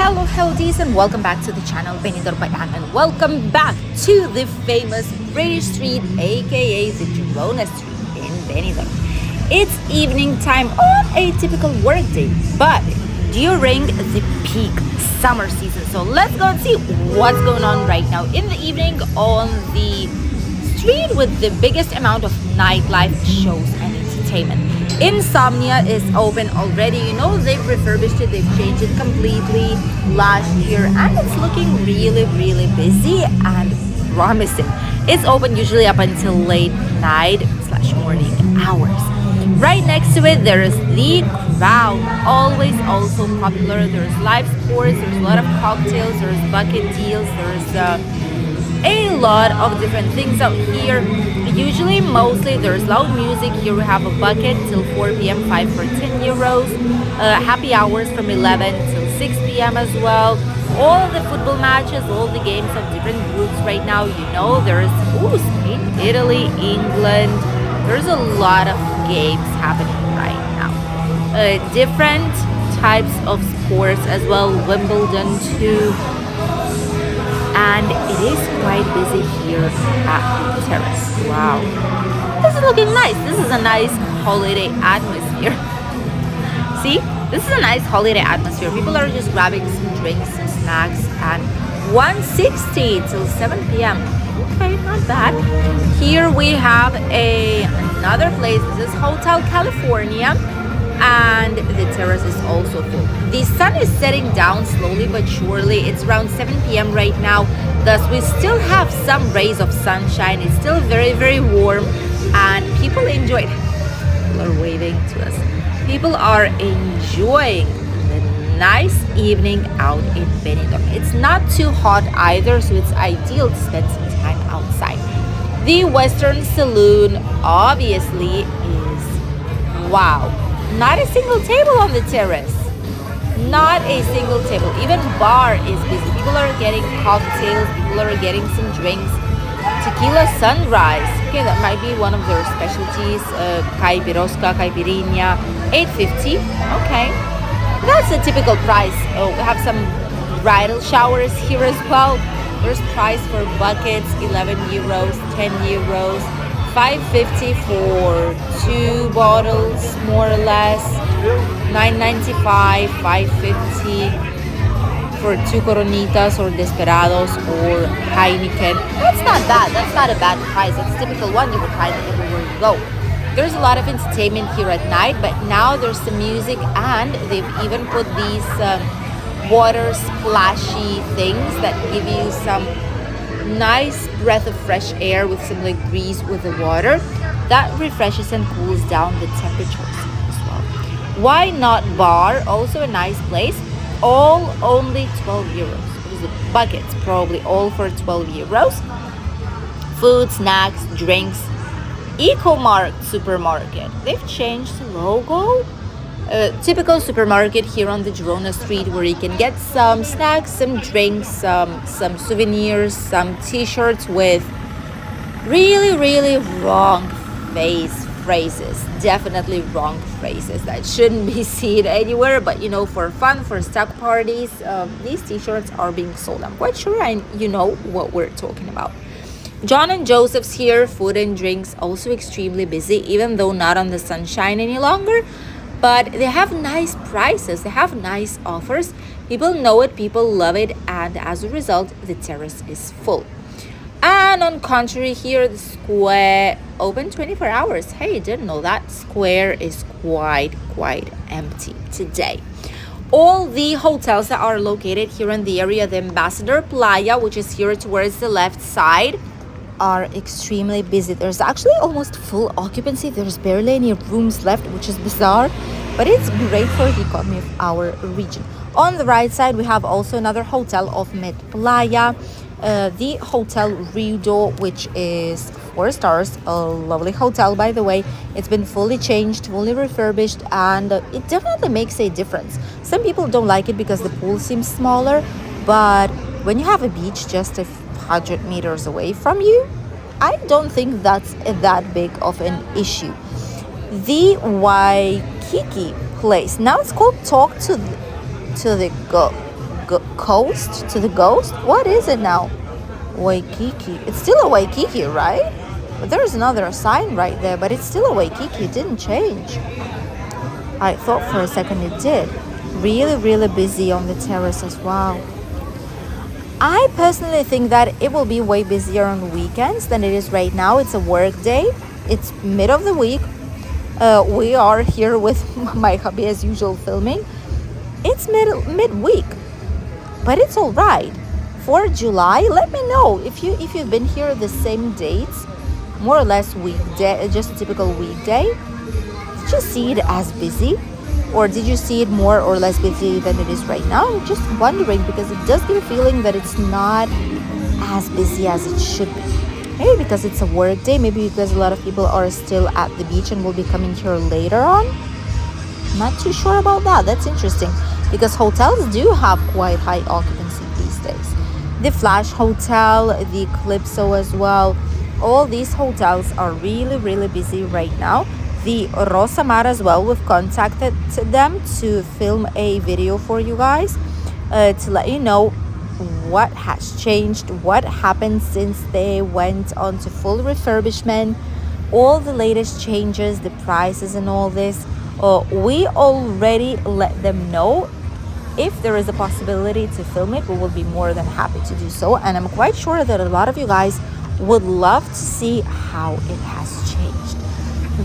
Hello, and welcome back to the channel Benidorm by Anne, and welcome back to the famous British Street, aka the Gerona Street in Benidorm. It's evening time on a typical workday, but during the peak summer season. So let's go and see what's going on right now in the evening on the street with the biggest amount of nightlife shows and entertainment. Insomnia is open already. They've refurbished it, they've changed it completely last year, and it's looking really busy and promising. It's open usually up until late night / morning hours. Right next to it, there is the Crown, always also popular. There's live sports, there's a lot of cocktails, there's bucket deals, there's a lot of different things out here. Usually, mostly, there's loud music. Here we have a bucket till 4 p.m., 5 for 10 euros. Happy hours from 11 till 6 p.m. as well. All the football matches, all the games of different groups right now. There's Spain, Italy, England. There's a lot of games happening right now. Different types of sports as well. Wimbledon too. And it is quite busy here at the terrace. Wow. This is looking nice. This is a nice holiday atmosphere. See? This is a nice holiday atmosphere. People are just grabbing some drinks, some snacks, and 160 till 7 p.m. Okay, not bad. Here we have another place. This is Hotel California. And the terrace is also full. The sun is setting down slowly but surely. It's around 7 p.m. right now. Thus, we still have some rays of sunshine. It's still very warm, and people enjoy it. People are waving to us. People are enjoying the nice evening out in Benidorm. It's not too hot either, so it's ideal to spend some time outside. The Western Saloon obviously is wow. Not a single table on the terrace. Not a single table. Even bar is busy. People are getting cocktails. People are getting some drinks. Tequila sunrise. Okay, that might be one of their specialties. Caipirosca, caipirinha. $8.50. Okay. That's a typical price. Oh, we have some bridal showers here as well. There's price for buckets. 11 euros, 10 euros. 5.50 for 2 bottles, more or less. 9.95, 5.50 for 2 Coronitas or Desperados or Heineken. That's not bad. That's not a bad price. That's typical one you would find everywhere you go. There's a lot of entertainment here at night, but now there's some music, and they've even put these water splashy things that give you some nice breath of fresh air with some breeze with the water that refreshes and cools down the temperatures as well. Why not bar? Also a nice place. All only 12 euros. What is it? Buckets, probably all for 12 euros. Food, snacks, drinks. Eco-Mart supermarket. They've changed the logo. Typical supermarket here on the Gerona Street, where you can get some snacks, some drinks, some souvenirs, some t-shirts with really wrong phrases. Definitely wrong phrases that shouldn't be seen anywhere, but for fun, for stock parties, these t-shirts are being sold. I'm quite sure you know what we're talking about. John and Joseph's here, food and drinks, also extremely busy, even though not on the sunshine any longer. But they have nice prices, they have nice offers. People know it, people love it, and as a result, the terrace is full. And on contrary, here the square open 24 hours. Hey, didn't know that. Square is quite empty today. All the hotels that are located here in the area, the Ambassador Playa, which is here towards the left side, are extremely busy. There's actually almost full occupancy. There's barely any rooms left, which is bizarre, but it's great for the economy of our region. On the right side, we have also another hotel of Med Playa, the Hotel Riudo, which is 4 stars, a lovely hotel, by the way. It's been fully changed, fully refurbished, and it definitely makes a difference. Some people don't like it because the pool seems smaller, but when you have a beach just 100 meters away from you, I don't think that's that big of an issue. The Waikiki place, now it's called Talk to the Go. coast, to the ghost. What is it now? Waikiki. It's still a Waikiki, right? But there's another sign right there, but it's still a Waikiki. It didn't change. I thought for a second it did. Really, really busy on the terrace as well. I personally think that it will be way busier on weekends than it is right now. It's a work day. It's mid of the week. We are here with my hubby as usual filming. It's midweek, but it's all right. For July, let me know if you've been here the same dates, more or less weekday, just a typical weekday. Did you see it as busy? Or did you see it more or less busy than it is right now? I'm just wondering because it does give a feeling that it's not as busy as it should be. Maybe because it's a work day, maybe because a lot of people are still at the beach and will be coming here later on. Not too sure about that. That's interesting because hotels do have quite high occupancy these days. The Flash Hotel, the Calypso as well. All these hotels are really, really busy right now. The Rosa Mar as well, we've contacted them to film a video for you guys to let you know what has changed, what happened since they went on to full refurbishment, all the latest changes, the prices and all this. We already let them know if there is a possibility to film it, we will be more than happy to do so. And I'm quite sure that a lot of you guys would love to see how it has changed.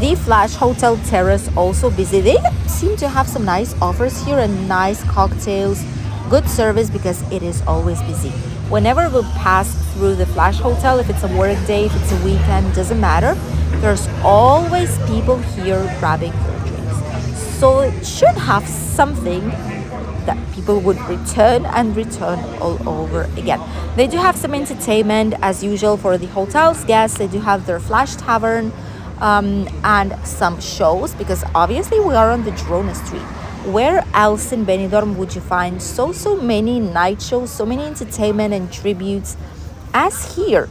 The Flash Hotel Terrace also busy. They seem to have some nice offers here and nice cocktails, good service because it is always busy. Whenever we pass through the Flash Hotel, if it's a work day, if it's a weekend, doesn't matter. There's always people here grabbing their drinks. So it should have something that people would return and return all over again. They do have some entertainment as usual for the hotel's guests. They do have their Flash Tavern and some shows because obviously we are on the Gerona Street. Where else in Benidorm would you find so many night shows, so many entertainment and tributes as here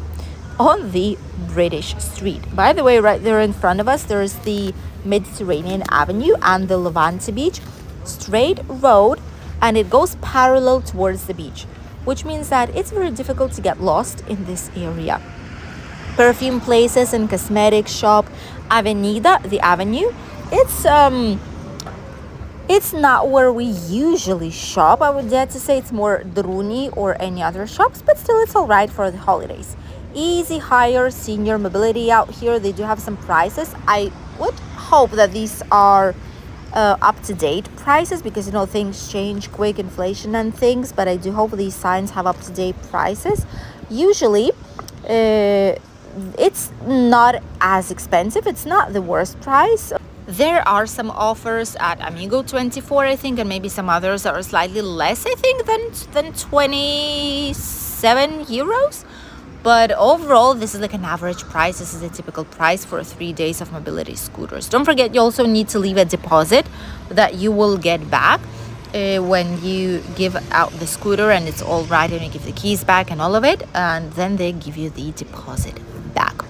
on the British Street? By the way, right there in front of us, there is the Mediterranean Avenue and the Levante Beach, straight road, and it goes parallel towards the beach, which means that it's very difficult to get lost in this area. Perfume places and cosmetic shop, Avenida, the avenue. It's not where we usually shop. I would dare to say it's more Druni or any other shops, but still it's all right for the holidays. Easy hire senior mobility out here. They do have some prices. I would hope that these are up-to-date prices because things change quick, inflation and things, but I do hope these signs have up-to-date prices. Usually it's not as expensive. It's not the worst price. There are some offers at Amigo 24, I think, and maybe some others that are slightly less, I think, than 27 euros. But overall, this is like an average price. This is a typical price for 3 days of mobility scooters. Don't forget, you also need to leave a deposit that you will get back when you give out the scooter and it's all right and you give the keys back and all of it. And then they give you the deposit back.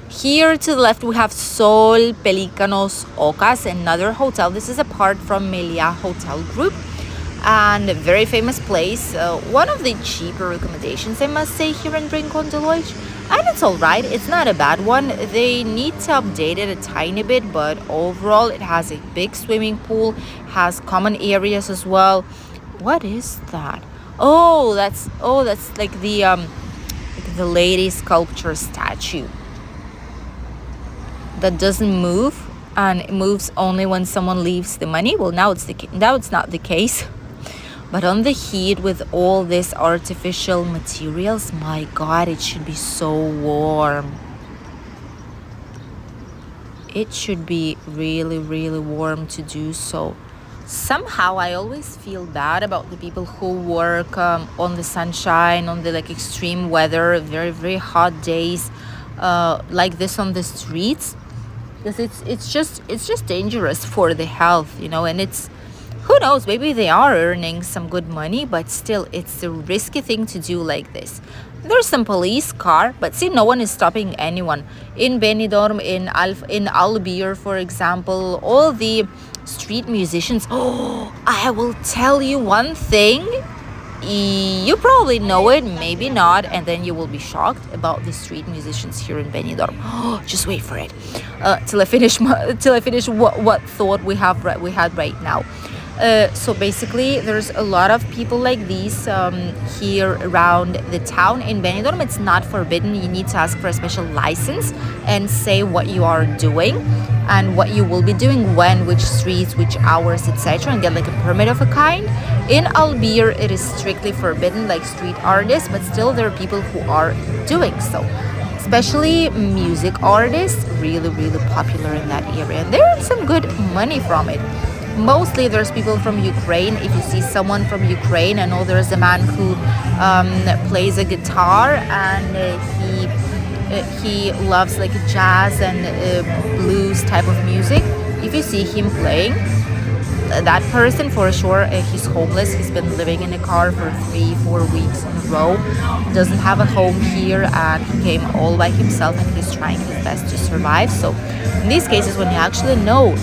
Here to the left, we have Sol Pelícanos Ocas, another hotel. This is apart from Meliá Hotel Group. And a very famous place, one of the cheaper accommodations, I must say, here in Rincon de Loix. And it's all right. It's not a bad one. They need to update it a tiny bit, but overall it has a big swimming pool, has common areas as well. What is that? Oh, that's like the lady sculpture statue that doesn't move, and it moves only when someone leaves the money. Well, now it's not the case. But on the heat with all these artificial materials, my God, it should be so warm. It should be really, really warm to do so. Somehow I always feel bad about the people who work on the sunshine, on the extreme weather, very, very hot days like this on the streets. Because it's just dangerous for the health, and it's, who knows, maybe they are earning some good money, but still it's a risky thing to do like this. There's some police car, but see, no one is stopping anyone. In Benidorm, in Albir, for example, all the street musicians. Oh, I will tell you one thing. You probably know it, maybe not, and then you will be shocked about the street musicians here in Benidorm. Just wait for it till I finish what thought we had right now. So basically, there's a lot of people like these here around the town in Benidorm. It's not forbidden. You need to ask for a special license and say what you are doing and what you will be doing, when, which streets, which hours, etc., and get like a permit of a kind. In Albir, it is strictly forbidden, like street artists, but still there are people who are doing so. Especially music artists, really, really popular in that area. And there is some good money from it. Mostly there's people from Ukraine. If you see someone from Ukraine, I know there's a man who plays a guitar, and he loves like jazz and blues type of music. If you see him playing, that person for sure, he's homeless. He's been living in a car for 3-4 weeks in a row, doesn't have a home here, and he came all by himself, and he's trying his best to survive. So in these cases, when you actually know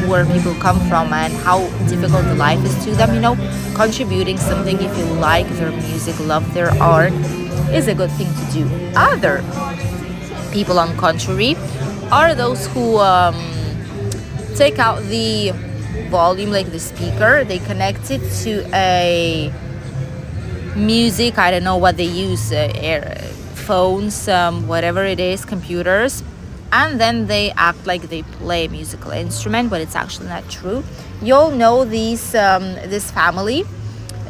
where people come from and how difficult the life is to them, contributing something, if you like their music, love their art, is a good thing to do. Other people, on contrary, are those who take out the volume, like the speaker, they connect it to a music, I don't know what they use, phones, whatever it is, computers, and then they act like they play a musical instrument, but it's actually not true. You'll know these this family,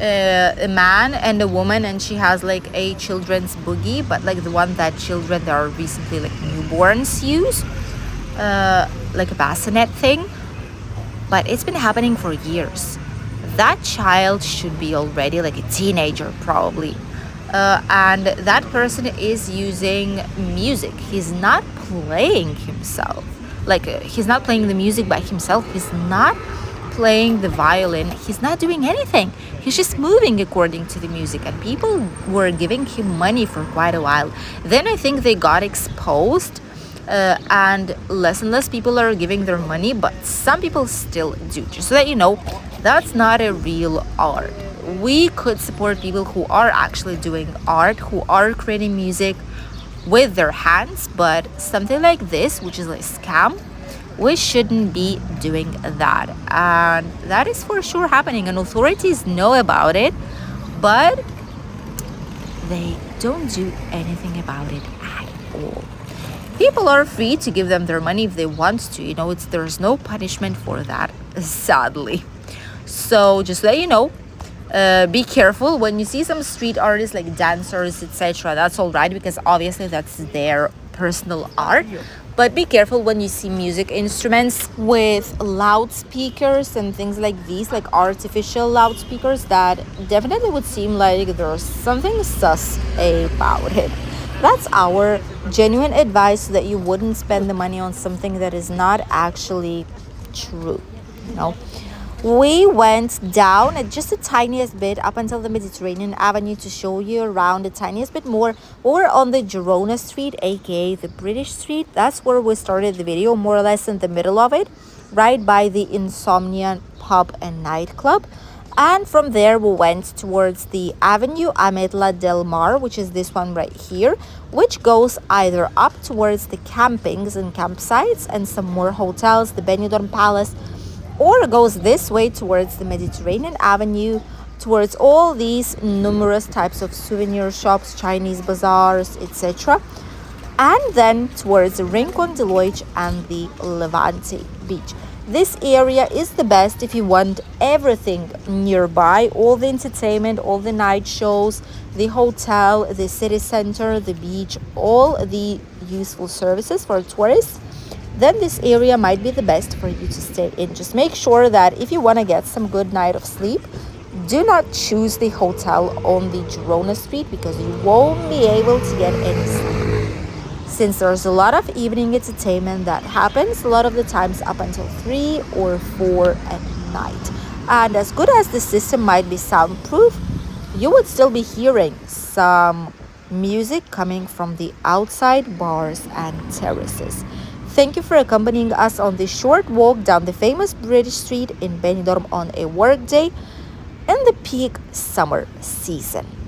a man and a woman, and she has like a children's boogie, but like the one that children that are recently like newborns use, like a bassinet thing. But it's been happening for years. That child should be already like a teenager probably, and that person is using music. He's not playing himself, like he's not playing the music by himself. He's not playing the violin. He's not doing anything. He's just moving according to the music, and people were giving him money for quite a while. Then I think they got exposed, and less people are giving their money, but some people still do. Just so that you know, that's not a real art. We could support people who are actually doing art, who are creating music with their hands, but something like this, which is a scam, we shouldn't be doing that. And that is for sure happening, and authorities know about it, but they don't do anything about it at all. People are free to give them their money if they want to. There's no punishment for that, sadly. So just let you know, be careful when you see some street artists like dancers, etc. That's all right, because obviously that's their personal art. But be careful when you see music instruments with loudspeakers and things like these, like artificial loudspeakers, that definitely would seem like there's something sus about it. That's our genuine advice, so that you wouldn't spend the money on something that is not actually true. We went down just the tiniest bit up until the Mediterranean Avenue to show you around the tiniest bit more. We're on the Gerona Street, aka the British Street. That's where we started the video, more or less in the middle of it, right by the Insomnia pub and nightclub. And from there we went towards the Avenue Ametla del Mar, which is this one right here, which goes either up towards the campings and campsites and some more hotels, the Benidorm Palace, or goes this way towards the Mediterranean Avenue, towards all these numerous types of souvenir shops, Chinese bazaars, etc. And then towards Rincon de Loix and the Levante beach. This area is the best if you want everything nearby, all the entertainment, all the night shows, the hotel, the city center, the beach, all the useful services for tourists. Then this area might be the best for you to stay in. Just make sure that if you want to get some good night of sleep, do not choose the hotel on the Gerona Street, because you won't be able to get any sleep. Since there's a lot of evening entertainment that happens a lot of the times up until 3 or 4 at night. And as good as the system might be soundproof, you would still be hearing some music coming from the outside bars and terraces. Thank you for accompanying us on this short walk down the famous British Street in Benidorm on a work day. in the peak summer season.